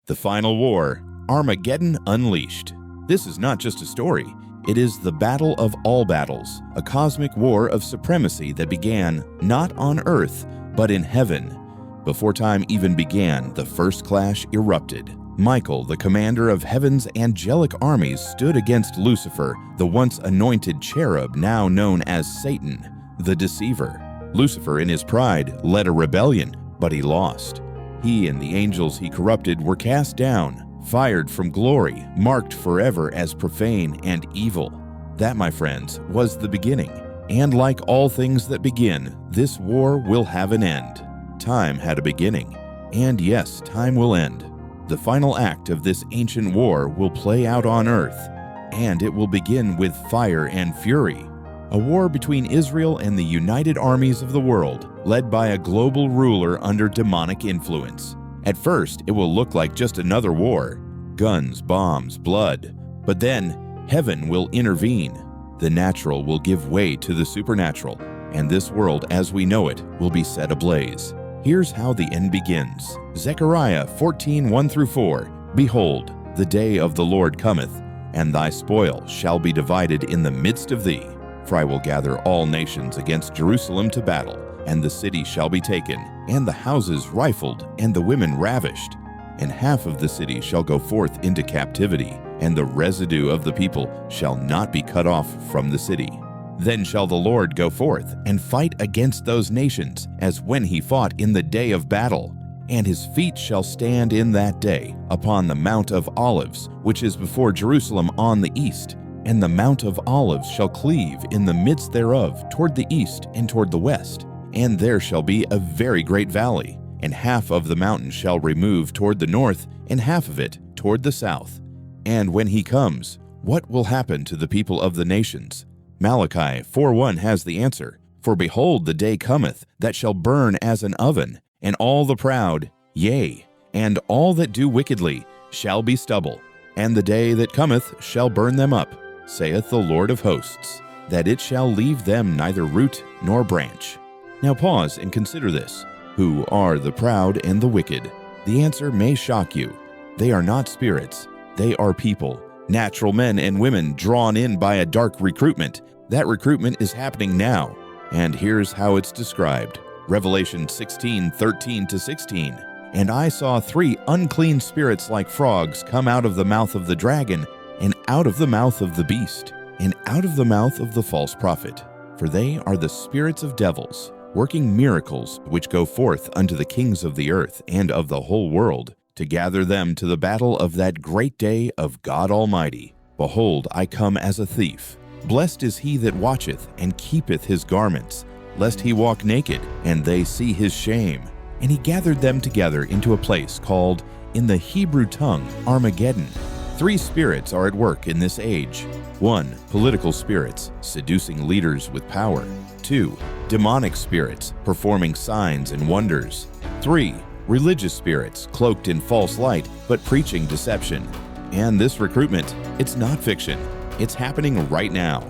The Final War, Armageddon Unleashed. This is not just a story. It is the battle of all battles, a cosmic war of supremacy that began not on Earth, but in heaven. Before time even began, the first clash erupted. Michael, the commander of heaven's angelic armies, stood against Lucifer, the once anointed cherub now known as Satan, the deceiver. Lucifer, in his pride, led a rebellion, but he lost. He and the angels he corrupted were cast down, fired from glory, marked forever as profane and evil. That, my friends, was the beginning. And like all things that begin, this war will have an end. Time had a beginning, and yes, time will end. The final act of this ancient war will play out on Earth, and it will begin with fire and fury. A war between Israel and the united armies of the world, led by a global ruler under demonic influence. At first, it will look like just another war. Guns, bombs, blood. But then, heaven will intervene. The natural will give way to the supernatural, and this world as we know it will be set ablaze. Here's how the end begins. Zechariah 14:1-4. Behold, the day of the Lord cometh, and thy spoil shall be divided in the midst of thee. For I will gather all nations against Jerusalem to battle, and the city shall be taken, and the houses rifled, and the women ravished. And half of the city shall go forth into captivity, and the residue of the people shall not be cut off from the city. Then shall the Lord go forth and fight against those nations, as when he fought in the day of battle. And his feet shall stand in that day upon the Mount of Olives, which is before Jerusalem on the east. And the Mount of Olives shall cleave in the midst thereof toward the east and toward the west. And there shall be a very great valley, and half of the mountain shall remove toward the north, and half of it toward the south. And when he comes, what will happen to the people of the nations? Malachi 4:1 has the answer. For behold, the day cometh that shall burn as an oven, and all the proud, yea, and all that do wickedly, shall be stubble. And the day that cometh shall burn them up, saith the Lord of hosts, that it shall leave them neither root nor branch. Now pause and consider this. Who are the proud and the wicked? The answer may shock you. They are not spirits. They are people, natural men and women drawn in by a dark recruitment. That recruitment is happening now, and here's how it's described. Revelation 16:13-16. And I saw 3 unclean spirits like frogs come out of the mouth of the dragon, and out of the mouth of the beast, and out of the mouth of the false prophet. For they are the spirits of devils, working miracles, which go forth unto the kings of the earth and of the whole world, to gather them to the battle of that great day of God Almighty. Behold, I come as a thief. Blessed is he that watcheth and keepeth his garments, lest he walk naked, and they see his shame. And he gathered them together into a place called, in the Hebrew tongue, Armageddon. 3 spirits are at work in this age. 1. Political spirits, seducing leaders with power. 2. Demonic spirits, performing signs and wonders. 3. Religious spirits, cloaked in false light, but preaching deception. And this recruitment, it's not fiction. It's happening right now,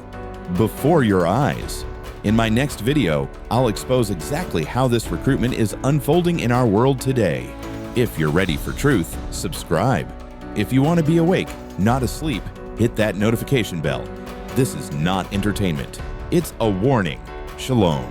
before your eyes. In my next video, I'll expose exactly how this recruitment is unfolding in our world today. If you're ready for truth, subscribe. If you want to be awake, not asleep, hit that notification bell. This is not entertainment. It's a warning. Shalom.